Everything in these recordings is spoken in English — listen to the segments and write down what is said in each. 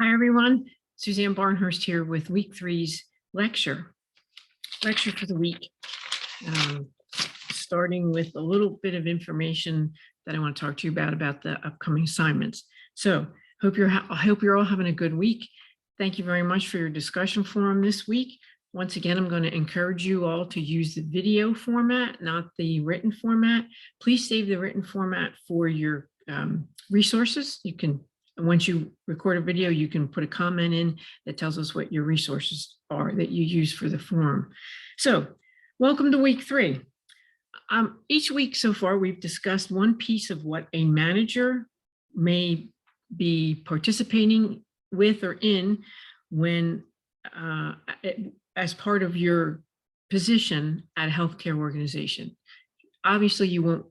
Hi, everyone. Suzanne Barnhurst here with week three's lecture for the week. Starting with a little bit of information that I want to talk to you about the upcoming assignments. So I hope you're all having a good week. Thank you very much for your discussion forum this week. Once again, I'm going to encourage you all to use the video format, not the written format. Please save the written format for your resources. You can, once you record a video, you can put a comment in that tells us what your resources are that you use for the forum. So welcome to week three. Each week so far, we've discussed one piece of what a manager may be participating with or in when as part of your position at a healthcare organization. Obviously, you won't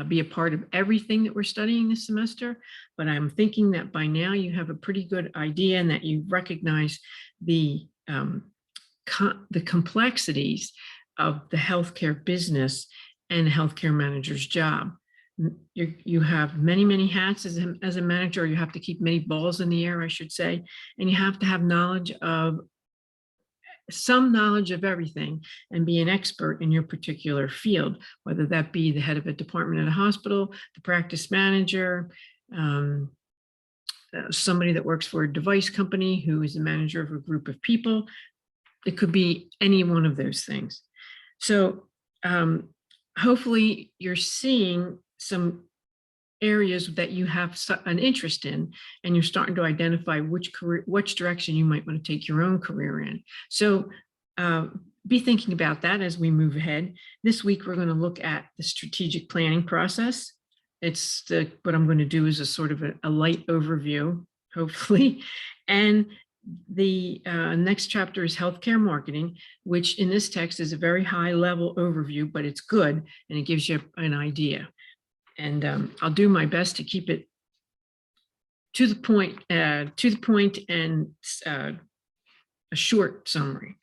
be a part of everything that we're studying this semester, but I'm thinking that by now you have a pretty good idea and that you recognize the complexities of the healthcare business and healthcare manager's job. You have many hats as a manager. You have to keep many balls in the air, I should say, and you have to have some knowledge of everything and be an expert in your particular field, whether that be the head of a department at a hospital, the practice manager, somebody that works for a device company who is the manager of a group of people. It could be any one of those things. So hopefully you're seeing some areas that you have an interest in, and you're starting to identify which direction you might want to take your own career in. So be thinking about that as we move ahead. This week, we're going to look at the strategic planning process. What I'm going to do is a sort of a light overview, hopefully. And the next chapter is healthcare marketing, which in this text is a very high level overview, but it's good and it gives you an idea. And I'll do my best to keep it to the point and a short summary.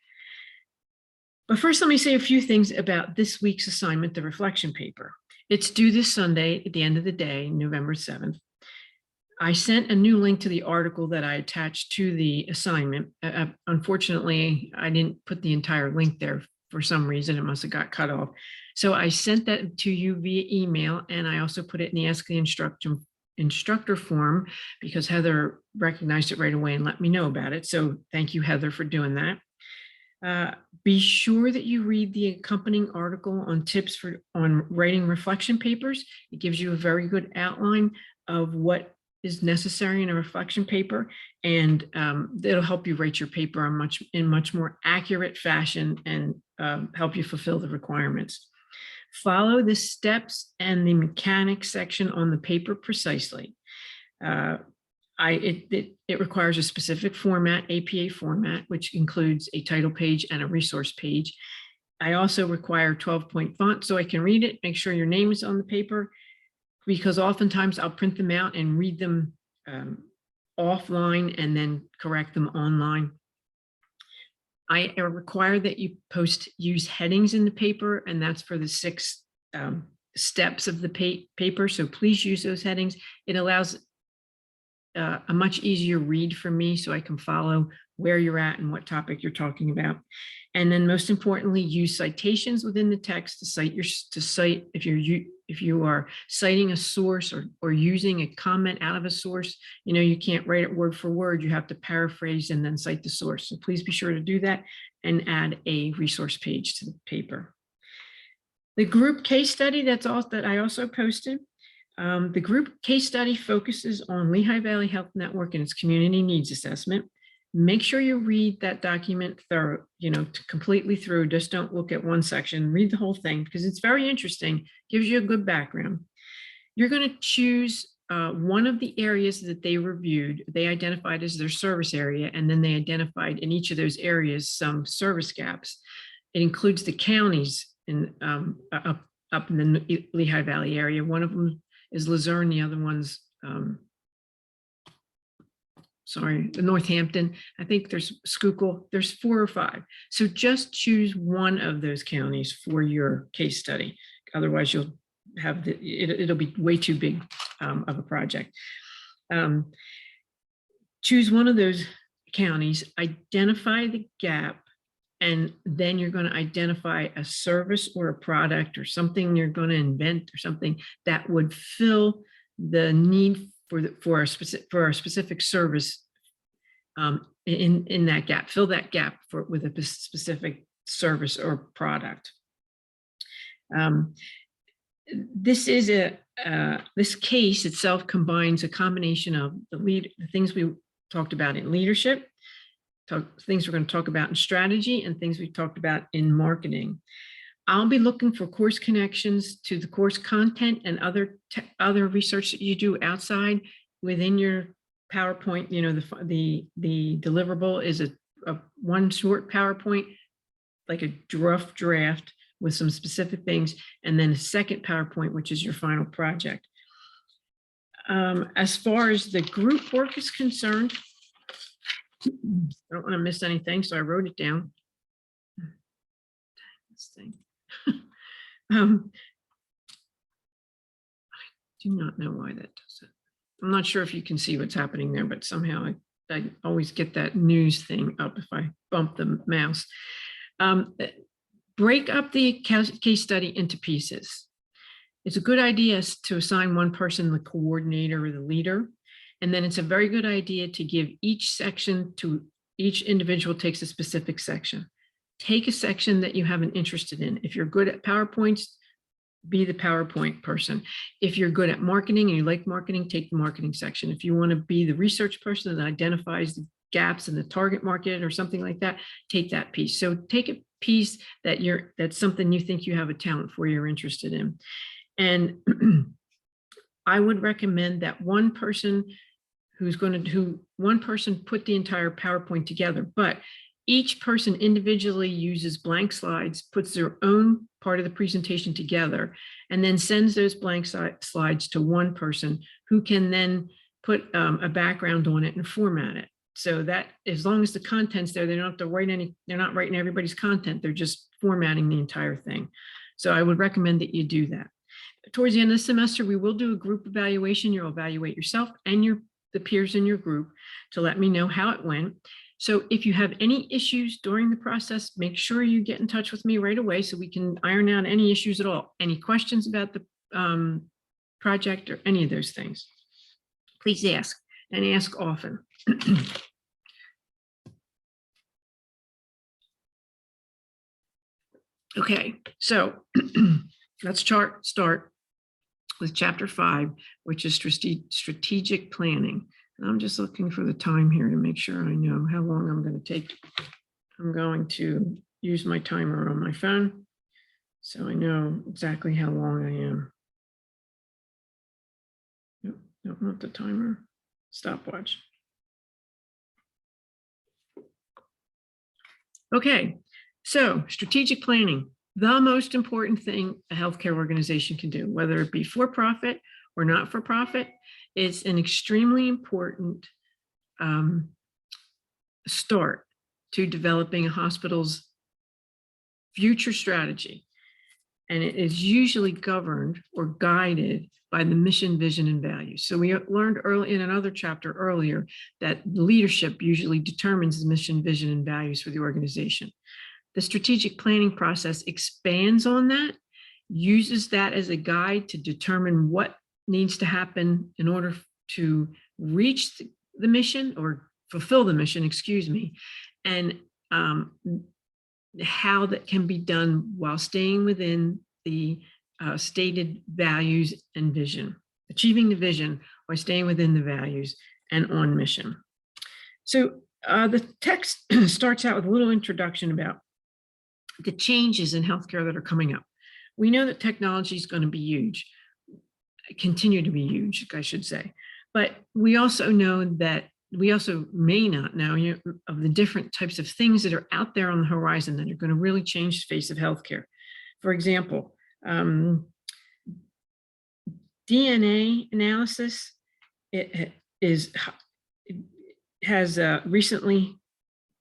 But first, let me say a few things about this week's assignment, the reflection paper. It's due this Sunday at the end of the day, November 7th. I sent a new link to the article that I attached to the assignment. Unfortunately, I didn't put the entire link there for some reason. It must have got cut off. So I sent that to you via email, and I also put it in the Ask the Instructor form because Heather recognized it right away and let me know about it. So thank you, Heather, for doing that. Be sure that you read the accompanying article on tips on writing reflection papers. It gives you a very good outline of what is necessary in a reflection paper, and it'll help you write your paper in much more accurate fashion and help you fulfill the requirements. Follow the steps and the mechanics section on the paper precisely. It requires a specific format, APA format, which includes a title page and a resource page. I also require 12-point font so I can read it, make sure your name is on the paper, because oftentimes I'll print them out and read them offline and then correct them online. I require that you use headings in the paper, and that's for the 6 steps of the paper. So please use those headings. It allows a much easier read for me so I can follow where you're at and what topic you're talking about. And then most importantly, use citations within the text to cite if you are citing a source or using a comment out of a source. You can't write it word for word. You have to paraphrase and then cite the source. So please be sure to do that and add a resource page to the paper. The group case study that I also posted. The group case study focuses on Lehigh Valley Health Network and its community needs assessment. Make sure you read that document completely through. Just don't look at one section, read the whole thing because it's very interesting, gives you a good background. You're going to choose one of the areas that they reviewed, they identified as their service area, and then they identified in each of those areas some service gaps. It includes the counties up in the Lehigh Valley area. One of them is Luzerne, the other one's Northampton. I think there's Schuylkill. There's 4 or 5. So just choose one of those counties for your case study. Otherwise, you'll have it'll be way too big of a project. choose one of those counties, identify the gap, and then you're going to identify a service or a product or something you're going to invent or something that would fill the need for a specific service in that gap. Fill that gap with a specific service or product. This case itself combines a combination of the things we talked about in leadership, things we're going to talk about in strategy, and things we've talked about in marketing. I'll be looking for course connections to the course content and other research that you do outside within your PowerPoint. You know, the deliverable is a one short PowerPoint, like a rough draft with some specific things, and then a second PowerPoint, which is your final project. As far as the group work is concerned, I don't want to miss anything, so I wrote it down. This thing. I do not know why that does it. I'm not sure if you can see what's happening there, but somehow I always get that news thing up if I bump the mouse. Break up the case study into pieces. It's a good idea to assign one person the coordinator or the leader. And then it's a very good idea to give each section to each individual takes a specific section. Take a section that you have an interest in. If you're good at PowerPoints, be the PowerPoint person. If you're good at marketing and you like marketing, take the marketing section. If you want to be the research person that identifies the gaps in the target market or something like that, take that piece. So take a piece that's something you think you have a talent for, you're interested in. And I would recommend that one person put the entire PowerPoint together, but each person individually uses blank slides, puts their own part of the presentation together, and then sends those blank slides to one person who can then put a background on it and format it. So that as long as the content's there, they don't have to write they're not writing everybody's content, they're just formatting the entire thing. So I would recommend that you do that. Towards the end of the semester, we will do a group evaluation. You'll evaluate yourself and the peers in your group to let me know how it went. So if you have any issues during the process, make sure you get in touch with me right away so we can iron out any issues at all. Any questions about the project or any of those things, please ask, and ask often. Okay, so let's start with chapter 5, which is strategic planning. And I'm just looking for the time here to make sure I know how long I'm going to take. I'm going to use my timer on my phone so I know exactly how long I am. Nope, not the timer. Stopwatch. Okay, so strategic planning, the most important thing a healthcare organization can do, whether it be for-profit or not-for-profit, is an extremely important start to developing a hospital's future strategy. And it is usually governed or guided by the mission, vision, and values. So we learned early in another chapter earlier that leadership usually determines the mission, vision, and values for the organization. The strategic planning process expands on that, uses that as a guide to determine what needs to happen in order to reach the mission or fulfill the mission, excuse me, and how that can be done while staying within the stated values and vision, achieving the vision while staying within the values and on mission. So the text starts out with a little introduction about the changes in healthcare that are coming up. We know that technology is going to be huge, continue to be huge, I should say. But we also know that we also may not know, of the different types of things that are out there on the horizon that are going to really change the face of healthcare. For example, DNA analysis has recently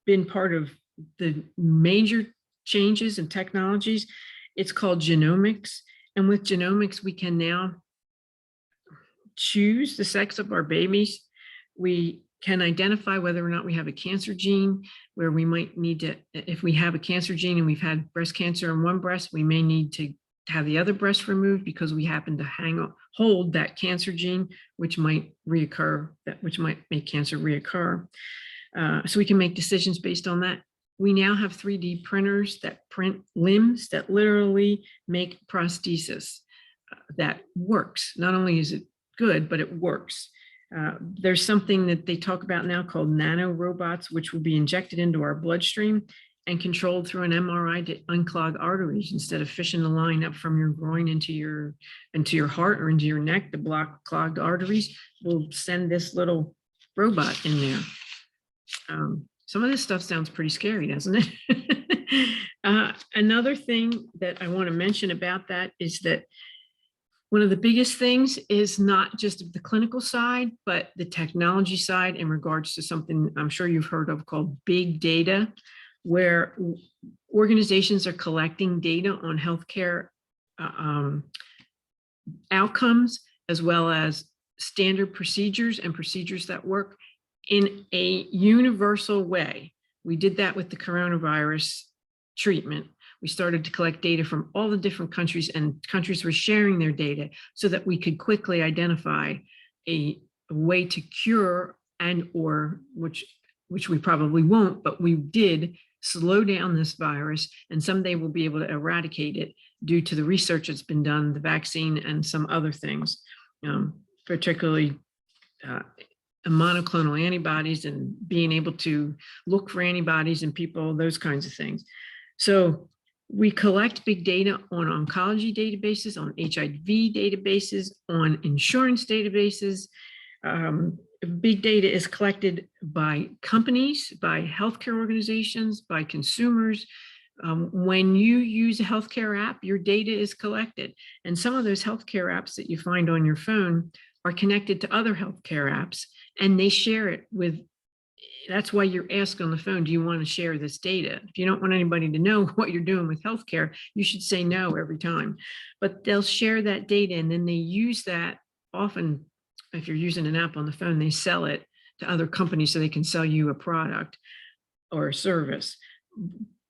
been part of the major changes in technologies. It's called genomics. And with genomics, we can now choose the sex of our babies. We can identify whether or not we have a cancer gene, where we might need to, if we have a cancer gene and we've had breast cancer in one breast, we may need to have the other breast removed because we happen to hold that cancer gene, which might reoccur, which might make cancer reoccur. So we can make decisions based on that. We now have 3D printers that print limbs that literally make prosthesis that works. Not only is it good, but it works. There's something that they talk about now called nano robots, which will be injected into our bloodstream and controlled through an MRI to unclog arteries instead of fishing the line up from your groin into your heart or into your neck to block clogged arteries. We'll send this little robot in there. Some of this stuff sounds pretty scary, doesn't it? Another thing that I want to mention about that is that one of the biggest things is not just the clinical side, but the technology side in regards to something I'm sure you've heard of called big data, where organizations are collecting data on healthcare outcomes, as well as standard procedures and procedures that work in a universal way. We did that with the coronavirus treatment. We started to collect data from all the different countries, and countries were sharing their data so that we could quickly identify a way to cure which we probably won't, but we did slow down this virus, and someday we'll be able to eradicate it due to the research that's been done, the vaccine and some other things, particularly monoclonal antibodies and being able to look for antibodies in people, those kinds of things. So we collect big data on oncology databases, on HIV databases, on insurance databases. Big data is collected by companies, by healthcare organizations, by consumers. When you use a healthcare app, your data is collected. And some of those healthcare apps that you find on your phone are connected to other healthcare apps, and they share it with. That's why you're asked on the phone, do you want to share this data? If you don't want anybody to know what you're doing with healthcare, you should say no every time. But they'll share that data, and then they use that often. If you're using an app on the phone, they sell it to other companies so they can sell you a product or a service.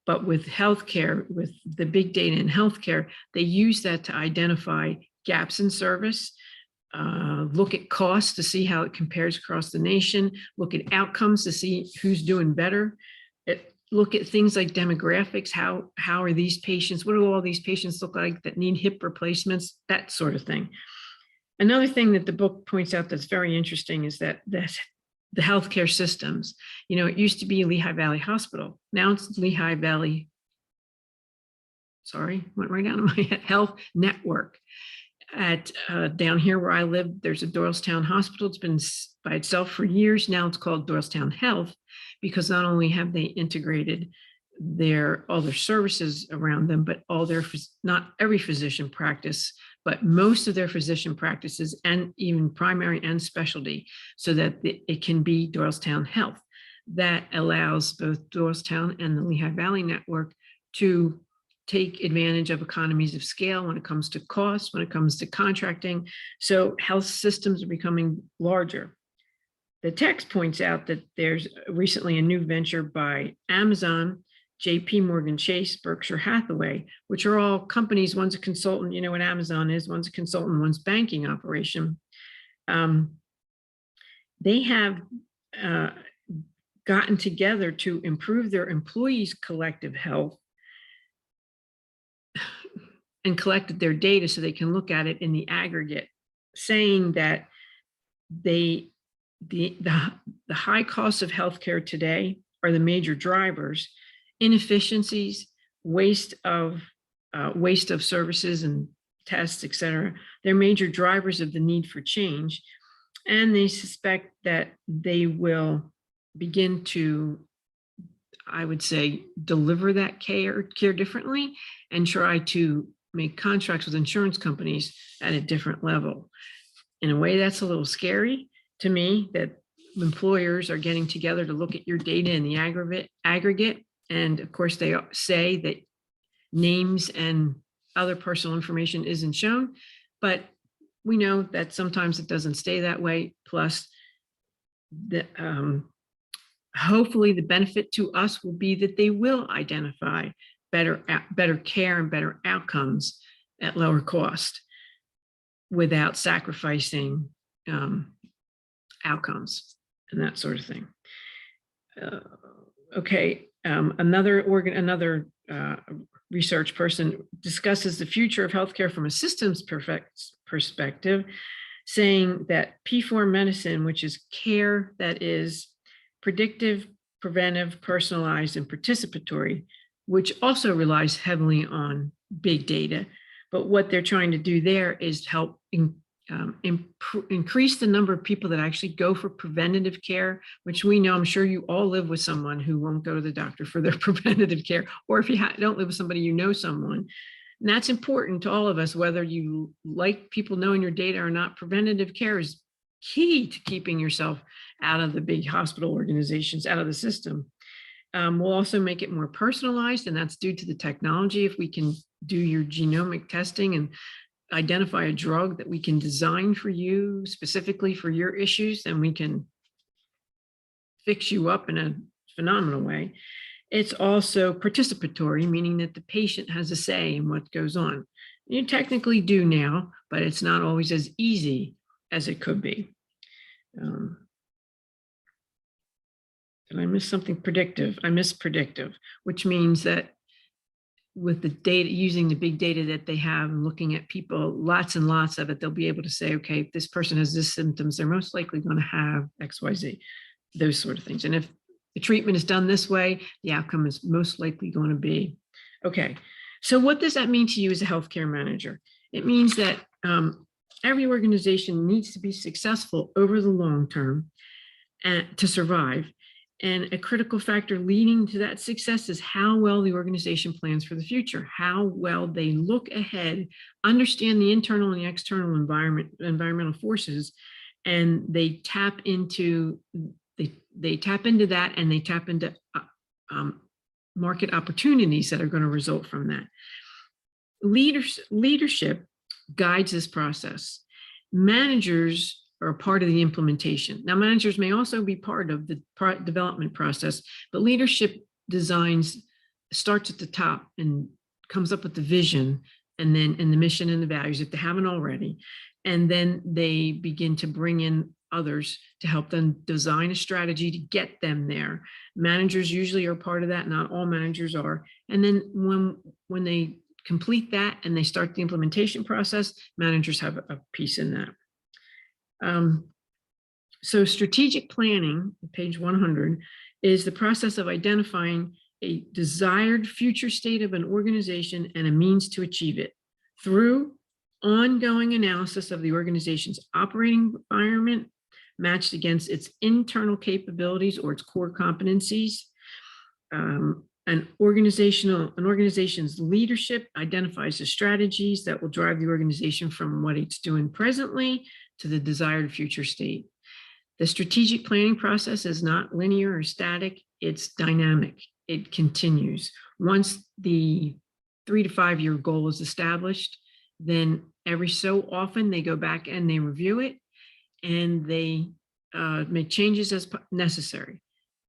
But with healthcare, with the big data in healthcare, they use that to identify gaps in service, look at costs to see how it compares across the nation, look at outcomes to see who's doing better, look at things like demographics, how are these patients, what do all these patients look like that need hip replacements, that sort of thing. Another thing that the book points out that's very interesting is that the healthcare systems, it used to be Lehigh Valley Hospital. Now it's Lehigh Valley, went right down to my head, Health Network. Down here where I live, there's a Doylestown Hospital. It's been by itself for years. Now it's called Doylestown Health, because not only have they integrated all their services around them, but not every physician practice, but most of their physician practices, and even primary and specialty, so that it can be Doylestown Health. That allows both Doylestown and the Lehigh Valley Network to take advantage of economies of scale when it comes to cost, when it comes to contracting. So health systems are becoming larger. The text points out that there's recently a new venture by Amazon, JP Morgan Chase, Berkshire Hathaway, which are all companies. One's a consultant, you know what Amazon is, one's a consultant, one's banking operation. They have gotten together to improve their employees' collective health and collected their data so they can look at it in the aggregate, saying that the high costs of healthcare today are the major drivers. Inefficiencies, waste of services and tests, et cetera. They're major drivers of the need for change. And they suspect that they will begin to, I would say, deliver that care differently and try to make contracts with insurance companies at a different level. In a way, that's a little scary to me, that employers are getting together to look at your data in the aggregate. And of course, they say that names and other personal information isn't shown, but we know that sometimes it doesn't stay that way. Plus, hopefully the benefit to us will be that they will identify better care and better outcomes at lower cost without sacrificing outcomes and that sort of thing. Okay, another research person discusses the future of healthcare from a systems perspective, saying that P4 medicine, which is care that is predictive, preventive, personalized, and participatory, which also relies heavily on big data. But what they're trying to do there is help increase the number of people that actually go for preventative care, which we know, I'm sure you all live with someone who won't go to the doctor for their preventative care, or if you don't live with somebody, you know someone. And that's important to all of us, whether you like people knowing your data or not. Preventative care is key to keeping yourself out of the big hospital organizations, out of the system. We'll also make it more personalized, and that's due to the technology. If we can do your genomic testing and identify a drug that we can design for you specifically for your issues, then we can fix you up in a phenomenal way. It's also participatory, meaning that the patient has a say in what goes on. You technically do now, but it's not always as easy as it could be. Did I miss something? Predictive. I missed predictive, which means that with the data, using the big data that they have and looking at people, lots and lots of it, they'll be able to say, okay, if this person has this symptoms, they're most likely going to have XYZ, those sort of things. And if the treatment is done this way, the outcome is most likely going to be. Okay, so what does that mean to you as a healthcare manager? It means that every organization needs to be successful over the long term and to survive. And a critical factor leading to that success is how well the organization plans for the future, how well they look ahead, understand the internal and the external environmental forces, and they tap into that, and they tap into market opportunities that are going to result from that. Leadership guides this process. Managers are a part of the implementation. Now, managers may also be part of the development process, but leadership starts at the top and comes up with the vision and then the mission and the values if they haven't already. And then they begin to bring in others to help them design a strategy to get them there. Managers usually are part of that. Not all managers are. And then when they complete that and they start the implementation process, managers have a piece in that. So strategic planning, page 100, is the process of identifying a desired future state of an organization and a means to achieve it through ongoing analysis of the organization's operating environment matched against its internal capabilities or its core competencies. An organization's leadership identifies the strategies that will drive the organization from what it's doing presently to the desired future state. The strategic planning process is not linear or static, it's dynamic. It continues. Once the 3 to 5 year goal is established, then every so often they go back and they review it and they make changes as necessary.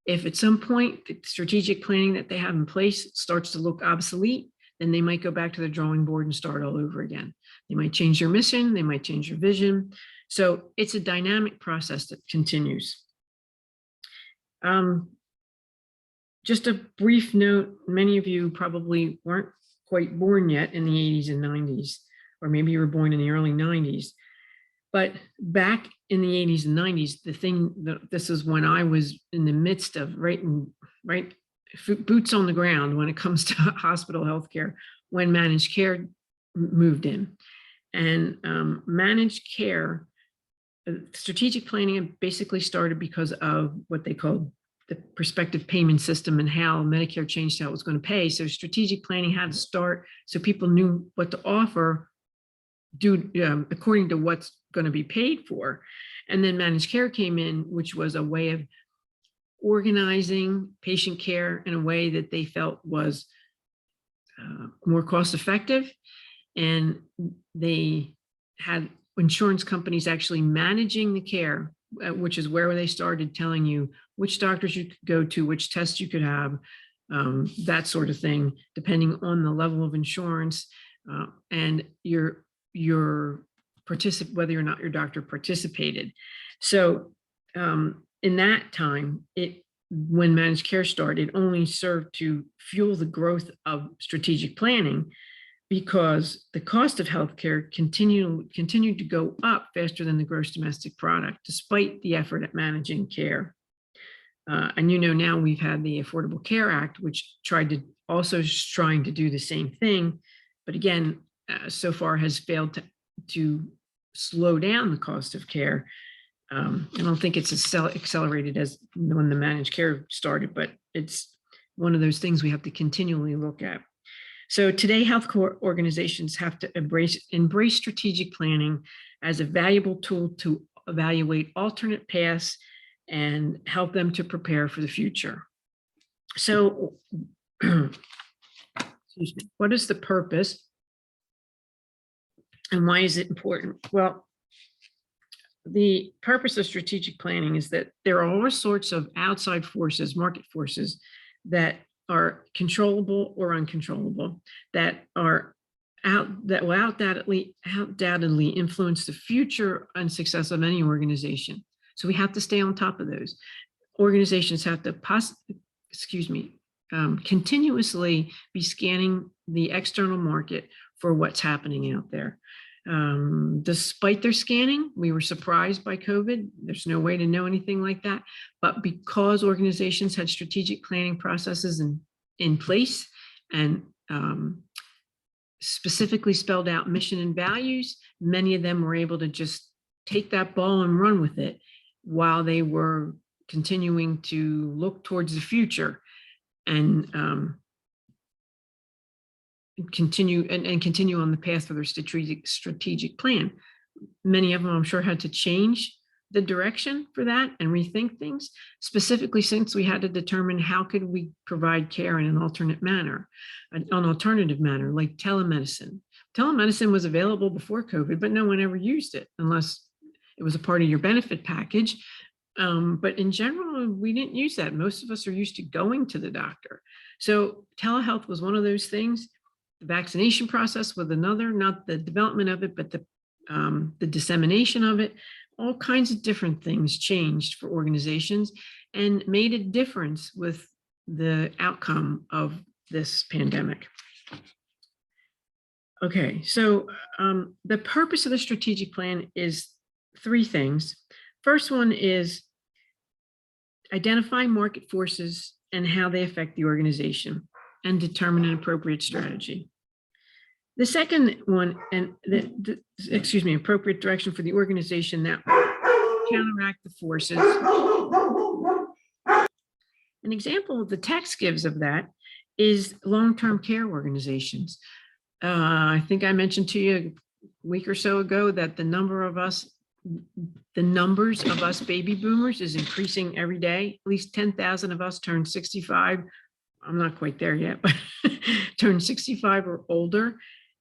If at some point the strategic planning that they have in place starts to look obsolete, then they might go back to the drawing board and start all over again. They might change their mission, they might change their vision. So it's a dynamic process that continues. Just a brief note, many of you probably weren't quite born yet in the 80s and 90s, or maybe you were born in the early 90s. But back in the 80s and 90s, this is when I was in the midst of right boots on the ground when it comes to hospital healthcare, when managed care moved in. And managed care, strategic planning basically started because of what they called the prospective payment system and how Medicare changed how it was going to pay. So strategic planning had to start so people knew what to offer according to what's going to be paid for. And then managed care came in, which was a way of organizing patient care in a way that they felt was more cost effective. And they had insurance companies actually managing the care which is where they started telling you which doctors you could go to, which tests you could have, that sort of thing, depending on the level of insurance and whether or not your doctor participated. So in that time, when managed care started, it only served to fuel the growth of strategic planning, because the cost of healthcare continued to go up faster than the gross domestic product, despite the effort at managing care. And now we've had the Affordable Care Act, which trying to do the same thing, but again, so far has failed to slow down the cost of care. I don't think it's as accelerated as when the managed care started, but it's one of those things we have to continually look at. So today, healthcare organizations have to embrace strategic planning as a valuable tool to evaluate alternate paths and help them to prepare for the future. So, excuse me, what is the purpose and why is it important? Well, the purpose of strategic planning is that there are all sorts of outside forces, market forces, that are controllable or uncontrollable, that will undoubtedly influence the future and success of any organization. So we have to stay on top of those. Organizations have to continuously be scanning the external market for what's happening out there. Despite their scanning, we were surprised by COVID. There's no way to know anything like that. But because organizations had strategic planning processes in place and specifically spelled out mission and values, many of them were able to just take that ball and run with it while they were continuing to look towards the future and continue on the path for their strategic plan. Many of them, I'm sure, had to change the direction for that and rethink things, specifically since we had to determine how could we provide care in an alternative manner, like telemedicine. Telemedicine was available before COVID, but no one ever used it unless it was a part of your benefit package. But in general, we didn't use that. Most of us are used to going to the doctor. So telehealth was one of those things. The vaccination process was another, not the development of it, but the dissemination of it. All kinds of different things changed for organizations and made a difference with the outcome of this pandemic. Okay, so the purpose of the strategic plan is three things. First one is identify market forces and how they affect the organization and determine an appropriate strategy. The second one, appropriate direction for the organization that will counteract the forces. An example of the text gives of that is long-term care organizations. I think I mentioned to you a week or so ago that the numbers of us baby boomers is increasing every day. At least 10,000 of us turn 65. I'm not quite there yet, but turn 65 or older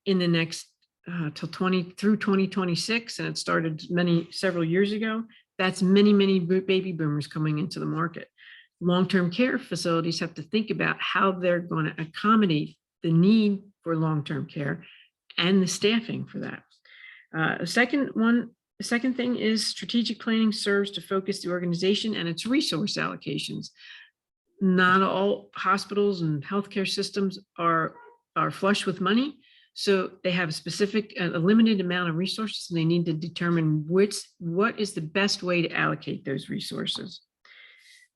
in the next through 2026, and it started several years ago. That's many baby boomers coming into the market. Long-term care facilities have to think about how they're going to accommodate the need for long-term care and the staffing for that. The second thing is strategic planning serves to focus the organization and its resource allocations. Not all hospitals and healthcare systems are flush with money, so they have a limited amount of resources, and they need to determine what is the best way to allocate those resources.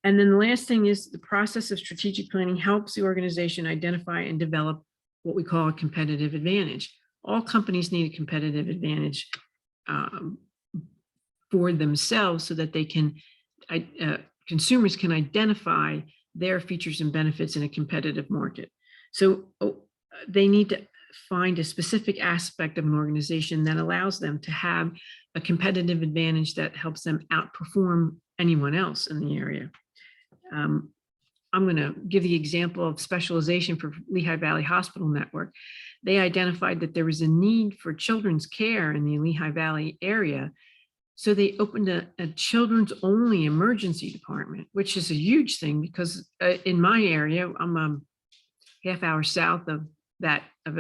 And then the last thing is the process of strategic planning helps the organization identify and develop what we call a competitive advantage. All companies need a competitive advantage for themselves so that they can, consumers can identify their features and benefits in a competitive market. So they need to find a specific aspect of an organization that allows them to have a competitive advantage that helps them outperform anyone else in the area. I'm going to give the example of specialization for Lehigh Valley Hospital Network. They identified that there was a need for children's care in the Lehigh Valley area So they opened a children's only emergency department, which is a huge thing because in my area, I'm half hour south of that of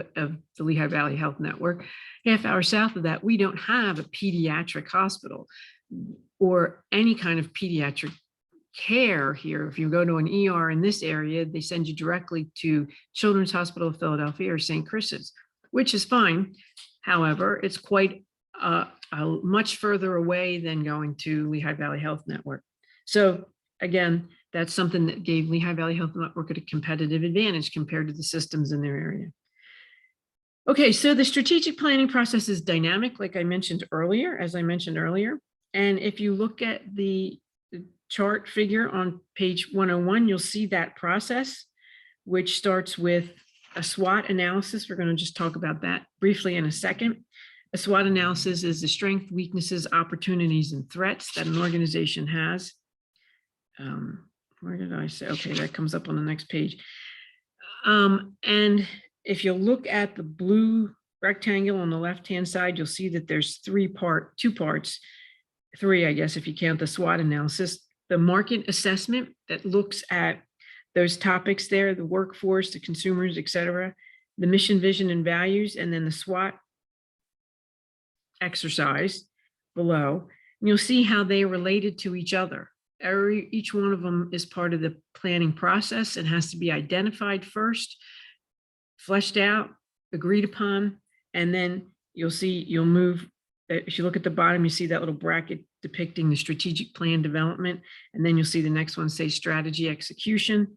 the Lehigh Valley Health Network. Half hour south of that, we don't have a pediatric hospital or any kind of pediatric care here. If you go to an ER in this area, they send you directly to Children's Hospital of Philadelphia or St. Chris's, which is fine. However, it's quite much further away than going to Lehigh Valley Health Network. So again, that's something that gave Lehigh Valley Health Network a competitive advantage compared to the systems in their area. Okay, so the strategic planning process is dynamic, like I mentioned earlier, And if you look at the chart figure on page 101, you'll see that process, which starts with a SWOT analysis. We're going to just talk about that briefly in a second. A SWOT analysis is the strengths, weaknesses, opportunities, and threats that an organization has. Where did I say? Okay, that comes up on the next page. And if you look at the blue rectangle on the left-hand side, you'll see that there's two parts, three, I guess, if you count the SWOT analysis. The market assessment that looks at those topics there, the workforce, the consumers, et cetera, the mission, vision, and values, and then the SWOT exercise below. And you'll see how they related to each other. Each one of them is part of the planning process and has to be identified first, fleshed out, agreed upon, and then you'll move. If you look at the bottom, you see that little bracket depicting the strategic plan development, and then you'll see the next one say strategy execution.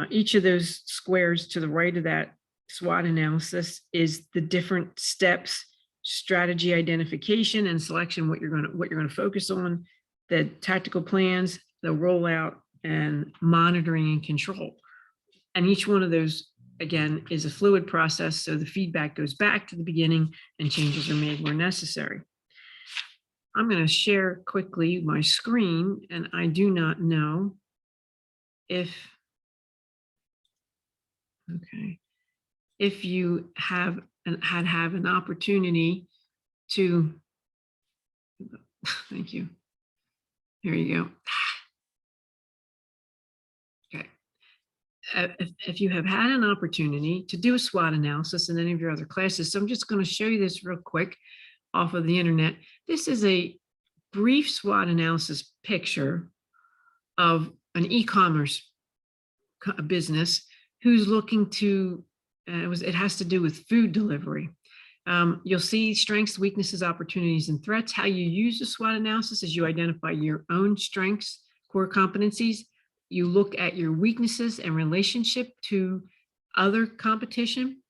Each of those squares to the right of that SWOT analysis is the different steps: strategy identification and selection, what you're going to focus on, the tactical plans, the rollout, and monitoring and control. And each one of those, again, is a fluid process, so the feedback goes back to the beginning and changes are made where necessary. I'm going to share quickly my screen, and I do not know if you have an opportunity to, thank you. Here you go. Okay. If you have had an opportunity to do a SWOT analysis in any of your other classes, so I'm just going to show you this real quick off of the internet. This is a brief SWOT analysis picture of an e-commerce business who's looking to, it has to do with food delivery. You'll see strengths, weaknesses, opportunities, and threats. How you use the SWOT analysis is you identify your own strengths, core competencies. You look at your weaknesses and relationship to other competition.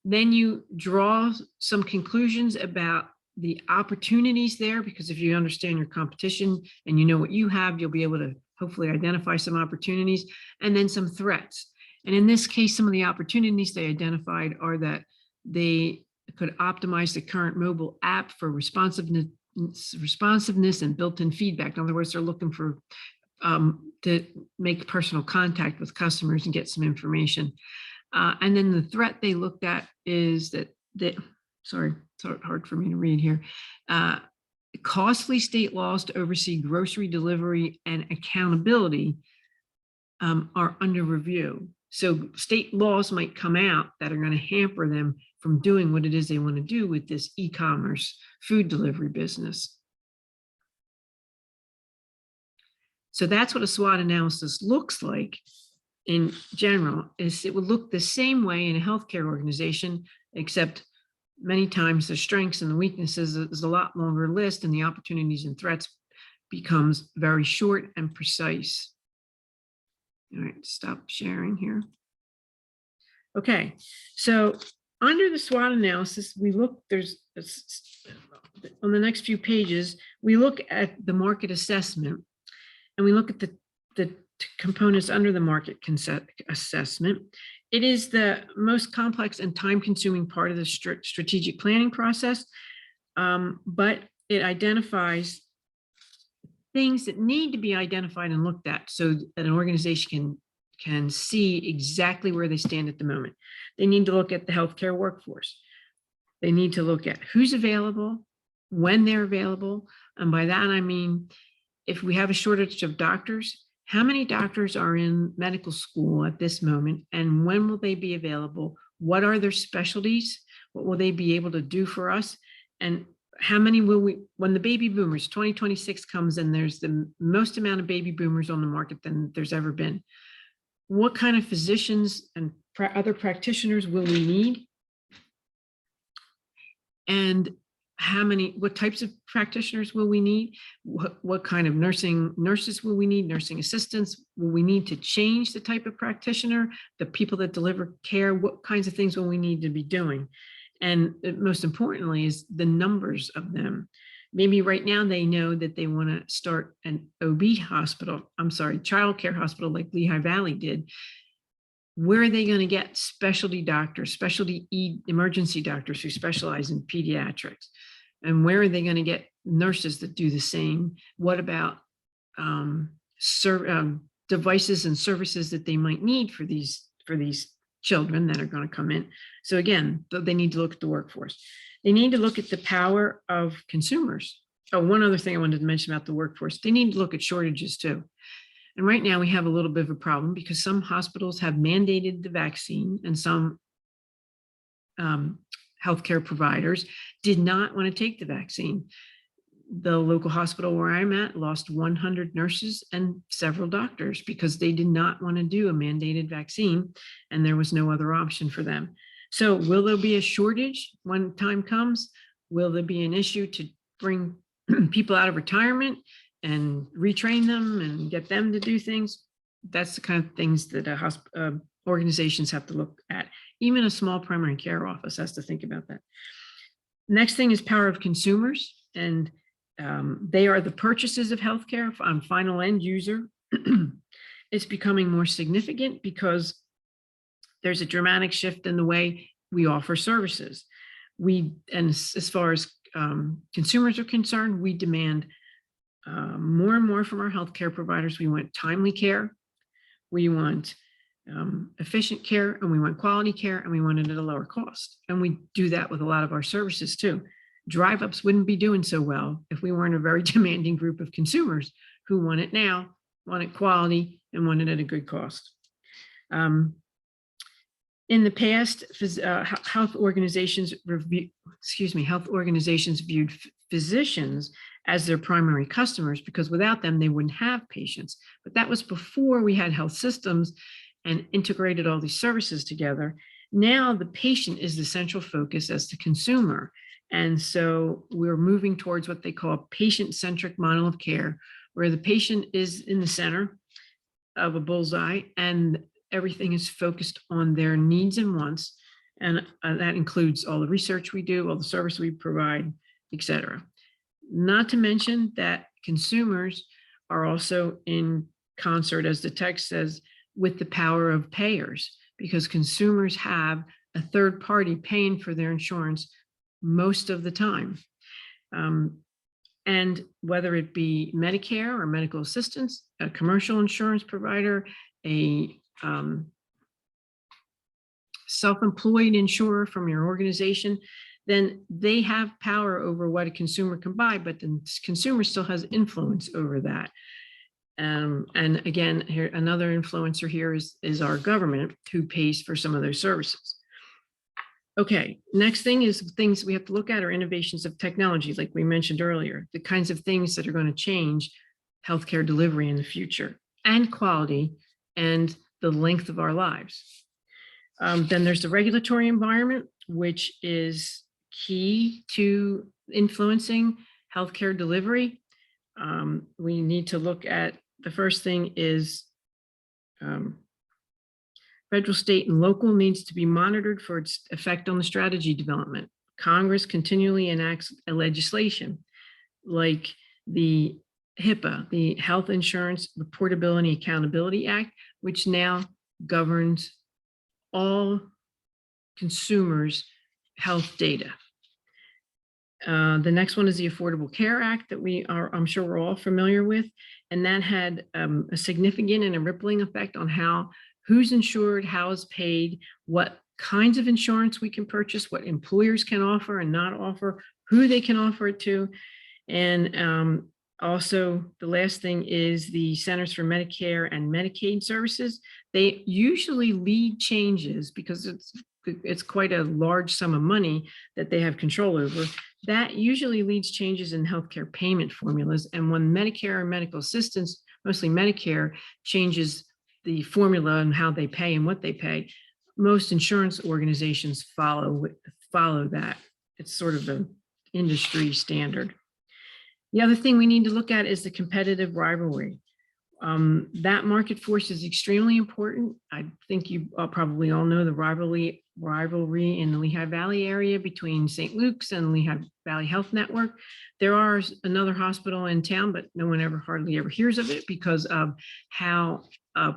Then you draw some conclusions about the opportunities there, because if you understand your competition and you know what you have, you'll be able to hopefully identify some opportunities, and then some threats. And in this case, some of the opportunities they identified are that they could optimize the current mobile app for responsiveness and built-in feedback. In other words, they're looking for to make personal contact with customers and get some information. And then the threat they looked at is that sorry, it's hard for me to read here. Costly state laws to oversee grocery delivery and accountability are under review. So state laws might come out that are going to hamper them from doing what it is they want to do with this e-commerce food delivery business. So that's what a SWOT analysis looks like in general. It would look the same way in a healthcare organization, except many times the strengths and the weaknesses is a lot longer list, and the opportunities and threats becomes very short and precise. All right, stop sharing here. Okay, so under the SWOT analysis, we look, on the next few pages, we look at the market assessment, and we look at the components under the market assessment. It is the most complex and time-consuming part of the strategic planning process, but it identifies things that need to be identified and looked at so that an organization can see exactly where they stand at the moment. They need to look at the healthcare workforce. They need to look at who's available, when they're available, And by that, I mean, if we have a shortage of doctors, how many doctors are in medical school at this moment? And when will they be available? What are their specialties? What will they be able to do for us? And how many will we, when the baby boomers, 2026 comes and there's the most amount of baby boomers on the market than there's ever been, what kind of physicians and other practitioners will we need? And what types of practitioners will we need? What kind of nurses will we need? Nursing assistants? Will we need to change the type of practitioner? The people that deliver care, what kinds of things will we need to be doing? And most importantly is the numbers of them. Maybe right now they know that they want to start an OB hospital, childcare hospital like Lehigh Valley did. Where are they going to get specialty doctors, specialty emergency doctors who specialize in pediatrics? And where are they going to get nurses that do the same? What about devices and services that they might need for these children that are going to come in? So again, they need to look at the workforce. They need to look at the power of consumers. Oh, one other thing I wanted to mention about the workforce, they need to look at shortages too. And right now we have a little bit of a problem because some hospitals have mandated the vaccine and some healthcare providers did not want to take the vaccine. The local hospital where I'm at lost 100 nurses and several doctors because they did not want to do a mandated vaccine and there was no other option for them. So will there be a shortage when time comes? Will there be an issue to bring people out of retirement and retrain them and get them to do things? That's the kind of things that organizations have to look at. Even a small primary care office has to think about that. Next thing is power of consumers, and they are the purchases of healthcare on final end user. It's becoming more significant because there's a dramatic shift in the way we offer services. And as far as consumers are concerned, we demand more and more from our healthcare providers. We want timely care, we want efficient care, and we want quality care, and we want it at a lower cost. And we do that with a lot of our services too. Drive-ups wouldn't be doing so well if we weren't a very demanding group of consumers who want it now, want it quality, and want it at a good cost. In the past, health organizations viewed physicians as their primary customers because without them, they wouldn't have patients. But that was before we had health systems and integrated all these services together. Now the patient is the central focus as the consumer. And so we're moving towards what they call a patient-centric model of care, where the patient is in the center of a bullseye and everything is focused on their needs and wants. And that includes all the research we do, all the service we provide, et cetera. Not to mention that consumers are also in concert, as the text says, with the power of payers, because consumers have a third party paying for their insurance most of the time. And whether it be Medicare or medical assistance, a commercial insurance provider, a self-employed insurer from your organization, then they have power over what a consumer can buy, but the consumer still has influence over that. And again, here another influencer here is our government, who pays for some of their services. Okay, next thing is things we have to look at are innovations of technology, like we mentioned earlier, the kinds of things that are going to change healthcare delivery in the future, and quality, and the length of our lives. Then there's the regulatory environment, which is key to influencing healthcare delivery. We need to look at, the first thing is federal, state, and local needs to be monitored for its effect on the strategy development. Congress continually enacts a legislation like the HIPAA, the Health Insurance Reportability Accountability Act, which now governs all consumers' health data. The next one is the Affordable Care Act that I'm sure we're all familiar with, and that had a significant and a rippling effect on who's insured, how is paid, what kinds of insurance we can purchase, what employers can offer and not offer, who they can offer it to. And also, the last thing is the Centers for Medicare and Medicaid Services. They usually lead changes because it's quite a large sum of money that they have control over. That usually leads changes in healthcare payment formulas. And when Medicare and medical assistance, mostly Medicare, changes the formula and how they pay and what they pay, most insurance organizations follow that. It's sort of an industry standard. The other thing we need to look at is the competitive rivalry. That market force is extremely important. I think you probably all know the rivalry in the Lehigh Valley area between St. Luke's and Lehigh Valley Health Network. There are another hospital in town, but no one hardly ever hears of it because of how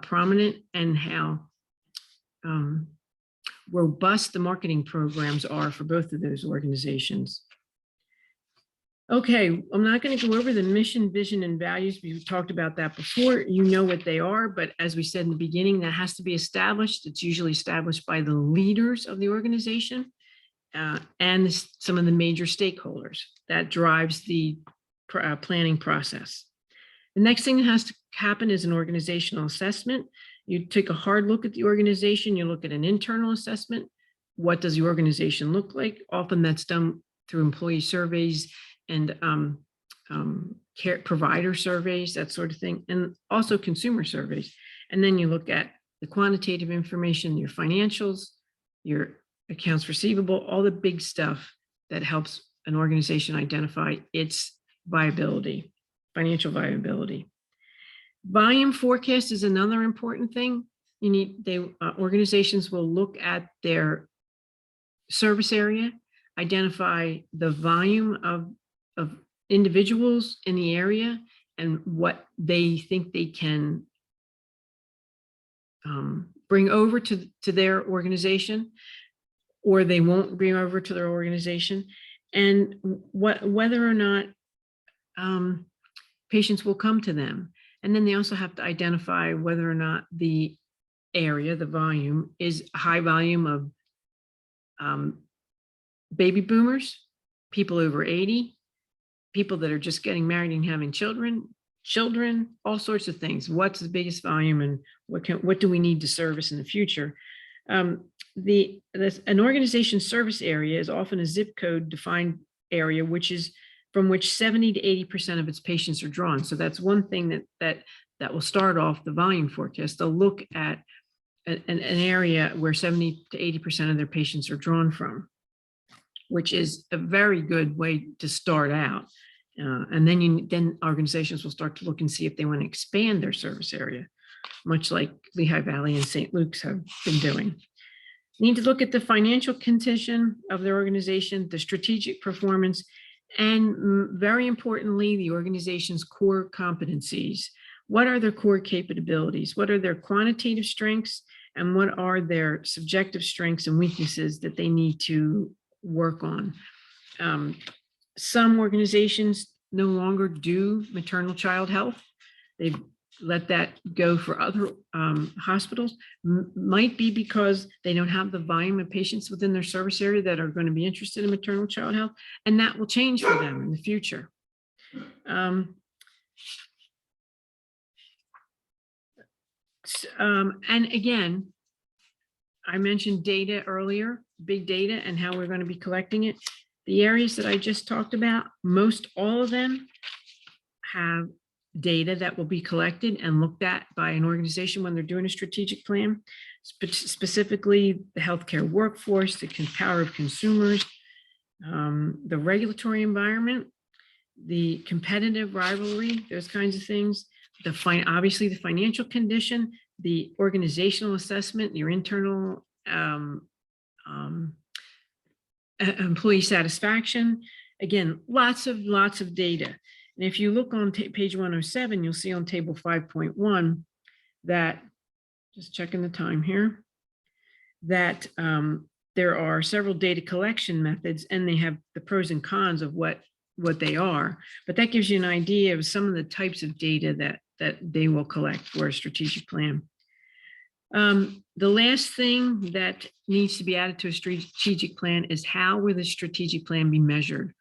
prominent and how robust the marketing programs are for both of those organizations. Okay, I'm not going to go over the mission, vision, and values. We've talked about that before. You know what they are, but as we said in the beginning, that has to be established. It's usually established by the leaders of the organization and some of the major stakeholders. That drives the planning process. The next thing that has to happen is an organizational assessment. You take a hard look at the organization. You look at an internal assessment. What does the organization look like? Often that's done through employee surveys and care provider surveys, that sort of thing, and also consumer surveys. And then you look at the quantitative information, your financials, your accounts receivable, all the big stuff that helps an organization identify its viability, financial viability. Volume forecast is another important thing. Organizations will look at their service area, identify the volume of individuals in the area and what they think they can bring over to their organization, or they won't bring over to their organization, and whether or not patients will come to them. And then they also have to identify whether or not the area, the volume, is a high volume of baby boomers, people over 80, people that are just getting married and having children, all sorts of things. What's the biggest volume and what do we need to service in the future? An organization's service area is often a zip code defined area, from which 70 to 80% of its patients are drawn. So that's one thing that will start off the volume forecast. They'll look at an area where 70 to 80% of their patients are drawn from, which is a very good way to start out. And then organizations will start to look and see if they want to expand their service area, much like Lehigh Valley and St. Luke's have been doing. You need to look at the financial condition of their organization, the strategic performance, and very importantly, the organization's core competencies. What are their core capabilities? What are their quantitative strengths? And what are their subjective strengths and weaknesses that they need to work on? Some organizations no longer do maternal child health. They've let that go for other hospitals. Might be because they don't have the volume of patients within their service area that are going to be interested in maternal child health, and that will change for them in the future. And again, I mentioned data earlier, big data, and how we're going to be collecting it. The areas that I just talked about, most all of them have data that will be collected and looked at by an organization when they're doing a strategic plan, specifically the healthcare workforce, the power of consumers, the regulatory environment, the competitive rivalry, those kinds of things, obviously the financial condition, the organizational assessment, your internal employee satisfaction. Again, lots of data. And if you look on page 107, you'll see on table 5.1 that, just checking the time here, that there are several data collection methods, and they have the pros and cons of what they are. But that gives you an idea of some of the types of data that they will collect for a strategic plan. The last thing that needs to be added to a strategic plan is how will the strategic plan be measured?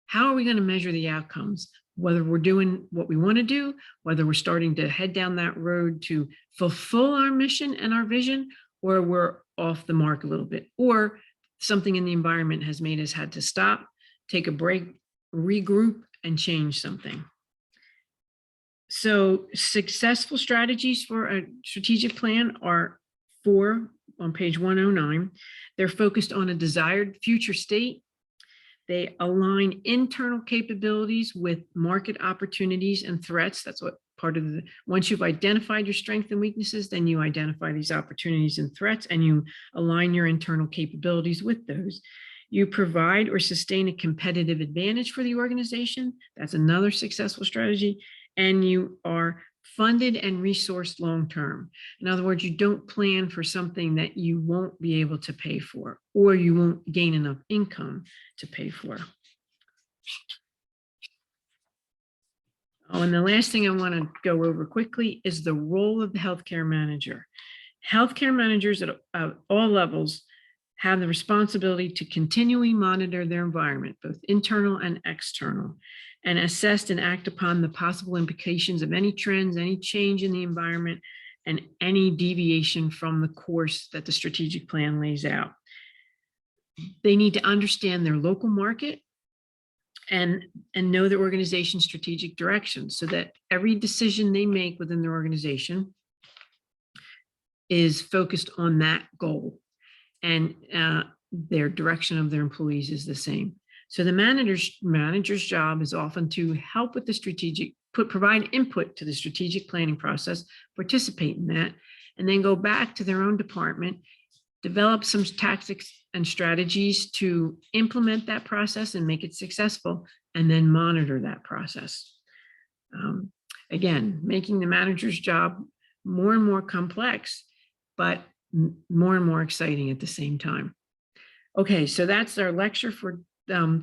how are we going to measure the outcomes? Whether we're doing what we want to do, whether we're starting to head down that road to fulfill our mission and our vision, or we're off the mark a little bit, or something in the environment has made us had to stop, take a break, regroup, and change something. So successful strategies for a strategic plan are 4 on page 109. They're focused on a desired future state. They align internal capabilities with market opportunities and threats. That's what part of the, once you've identified your strengths and weaknesses, then you identify these opportunities and threats, and you align your internal capabilities with those. You provide or sustain a competitive advantage for the organization. That's another successful strategy. And you are funded and resourced long-term. In other words, you don't plan for something that you won't be able to pay for, or you won't gain enough income to pay for. Oh, and the last thing I want to go over quickly is the role of the healthcare manager. Healthcare managers at all levels have the responsibility to continually monitor their environment, both internal and external, and assess and act upon the possible implications of any trends, any change in the environment, and any deviation from the course that the strategic plan lays out. They need to understand their local market and know their organization's strategic direction, so that every decision they make within their organization is focused on that goal, and their direction of their employees is the same. So the manager's job is often to help with the strategic, provide input to the strategic planning process, participate in that, and then go back to their own department, develop some tactics and strategies to implement that process and make it successful, and then monitor that process. Again, making the manager's job more and more complex, but more and more exciting at the same time. Okay, so that's our lecture for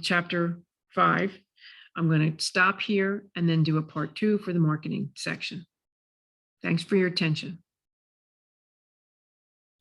chapter 5. I'm going to stop here and then do a part 2 for the marketing section. Thanks for your attention.